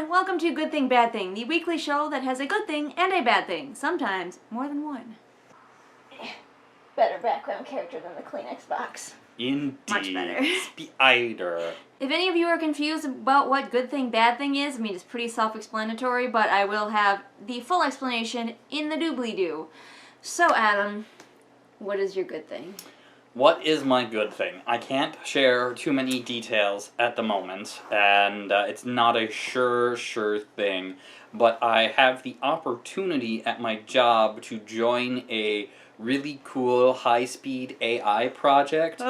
everyone! Welcome to Good Thing, Bad Thing, the weekly show that has a good thing and a bad thing. Sometimes more than one. Better background character than the Kleenex box. Indeed. Much better. Spider. If any of you are confused about what Good Thing, Bad Thing is, I mean, it's pretty self-explanatory, but I will have the full explanation in the doobly-doo. So, Adam, what is your good thing? What is my good thing? I can't share too many details at the moment, and it's not a sure thing, but I have the opportunity at my job to join a really cool high-speed AI project.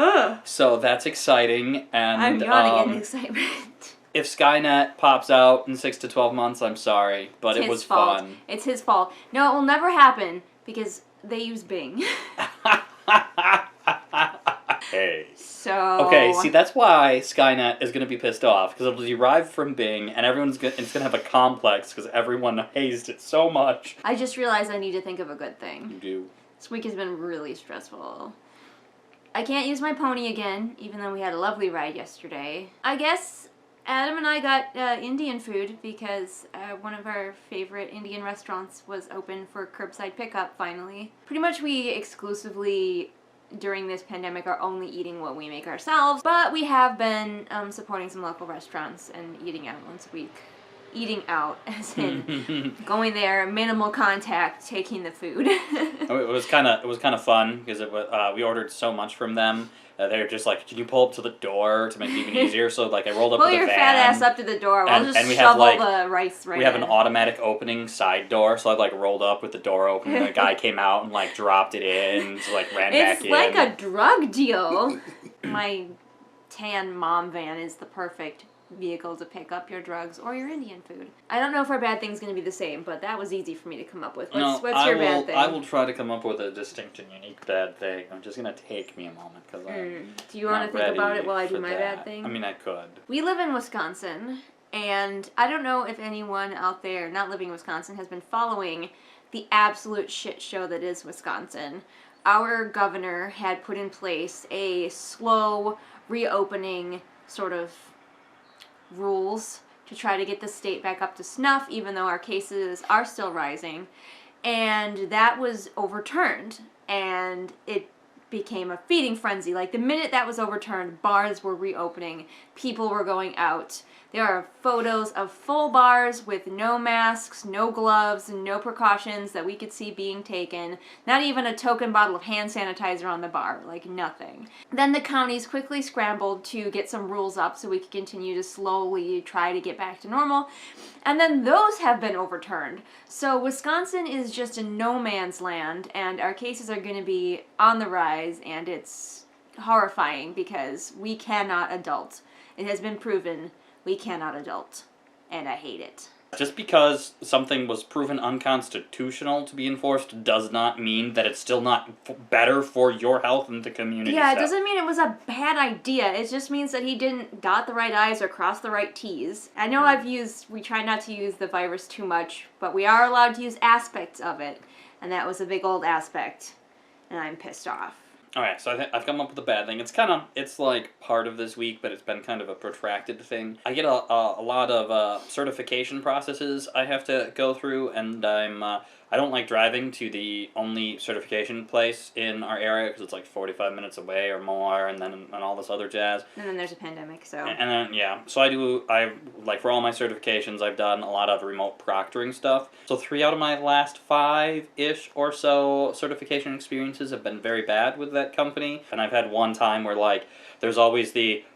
So that's exciting, and I'm yawning in excitement. if Skynet pops out in 6 to 12 months, I'm sorry, but it was fun. It's his fault. No, it will never happen, because they use Bing. Hey. So... Okay, see, that's why Skynet is going to be pissed off, because it'll derive from Bing, and it's going to have a complex, because everyone hates it so much. I just realized I need to think of a good thing. You do. This week has been really stressful. I can't use my pony again, even though we had a lovely ride yesterday. I guess Adam and I got Indian food because one of our favorite Indian restaurants was open for curbside pickup finally. Pretty much we exclusively, during this pandemic, are only eating what we make ourselves, but we have been supporting some local restaurants and eating out once a week. Eating out, as in going there, minimal contact, taking the food. It was kind of fun because we ordered so much from them. They were just like, "Can you pull up to the door to make it even easier?" So like, I rolled up to the van. Pull your fat ass up to the door. We'll just we shovel have, the rice right in. We have an automatic opening side door, so I like rolled up with the door open, and the guy came out and like dropped it in, so like ran back in. It's like a drug deal. My tan mom van is the perfect vehicle to pick up your drugs or your Indian food. I don't know if our bad thing's going to be the same, but that was easy for me to come up with. What's your bad thing? I will try to come up with a distinct and unique bad thing. I'm just going to take me a moment because Do you want to think about it while I do my bad thing? I mean, I could. We live in Wisconsin, and I don't know if anyone out there not living in Wisconsin has been following the absolute shit show that is Wisconsin. Our governor had put in place a slow reopening sort of rules to try to get the state back up to snuff, even though our cases are still rising. And that was overturned, and it became a feeding frenzy. Like, the minute that was overturned, bars were reopening, people were going out. There are photos of full bars with no masks, no gloves, no precautions that we could see being taken. Not even a token bottle of hand sanitizer on the bar, like nothing. Then the counties quickly scrambled to get some rules up so we could continue to slowly try to get back to normal. And then those have been overturned. So Wisconsin is just a no man's land, and our cases are going to be on the rise, and it's horrifying because we cannot adult. It has been proven we cannot adult, and I hate it. Just because something was proven unconstitutional to be enforced does not mean that it's still not better for your health and the community. Yeah, it doesn't mean it was a bad idea. It just means that he didn't dot the right I's or cross the right T's. I know we try not to use the virus too much, but we are allowed to use aspects of it, and that was a big old aspect, and I'm pissed off. Alright, so I've come up with a bad thing. It's like part of this week, but it's been kind of a protracted thing. I get a lot of certification processes I have to go through, and I don't like driving to the only certification place in our area because it's like 45 minutes away or more, and all this other jazz. And then there's a pandemic, so. And then, yeah. So for all my certifications, I've done a lot of remote proctoring stuff. So 3 out of my last 5-ish or so certification experiences have been very bad with that company. And I've had one time where, like, there's always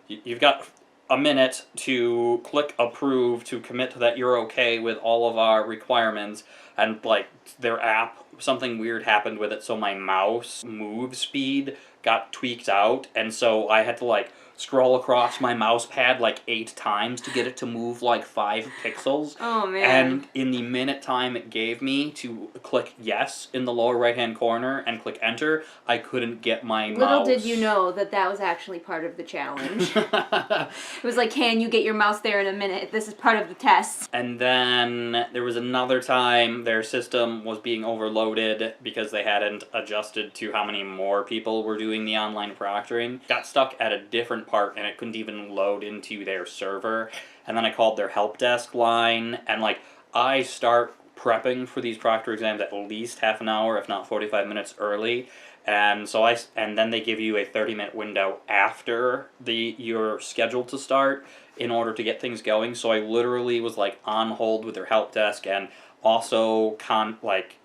you've got a minute to click approve to commit that you're okay with all of our requirements, and like their app, something weird happened with it, so my mouse move speed got tweaked out, and so I had to like scroll across my mouse pad like 8 times to get it to move like 5 pixels. Oh man. And in the minute time it gave me to click yes in the lower right hand corner and click enter, I couldn't get my mouse. Little did you know that was actually part of the challenge. It was like, can you get your mouse there in a minute? This is part of the test. And then there was another time their system was being overloaded because they hadn't adjusted to how many more people were doing the online proctoring. Got stuck at a different part and it couldn't even load into their server. and then I called their help desk line, and like I start prepping for these proctor exams at least half an hour, if not 45 minutes early. And so and then they give you a 30-minute window after you're scheduled to start in order to get things going. So I literally was like on hold with their help desk, and also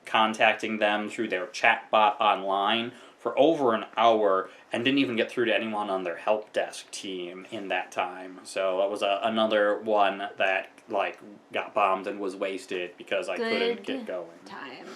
contacting them through their chat bot online for over an hour, and didn't even get through to anyone on their help desk team in that time. So that was another one that like got bombed and was wasted because I couldn't get going. Time.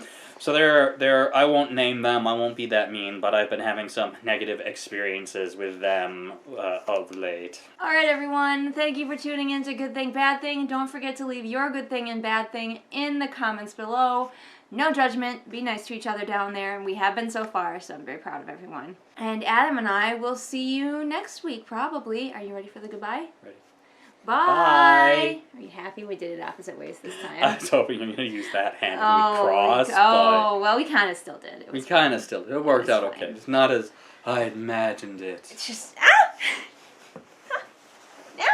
So there. I won't name them. I won't be that mean, but I've been having some negative experiences with them of late. All right, everyone. Thank you for tuning in to Good Thing, Bad Thing. Don't forget to leave your good thing and bad thing in the comments below. No judgment. Be nice to each other down there. And we have been so far, so I'm very proud of everyone. And Adam and I will see you next week, probably. Are you ready for the goodbye? Ready. Bye. Are you happy we did it opposite ways this time? I was hoping you were going to use that hand and we crossed, well, we kind of still did. We kind of still did. It worked out okay. It's not as I imagined it. It's just... No!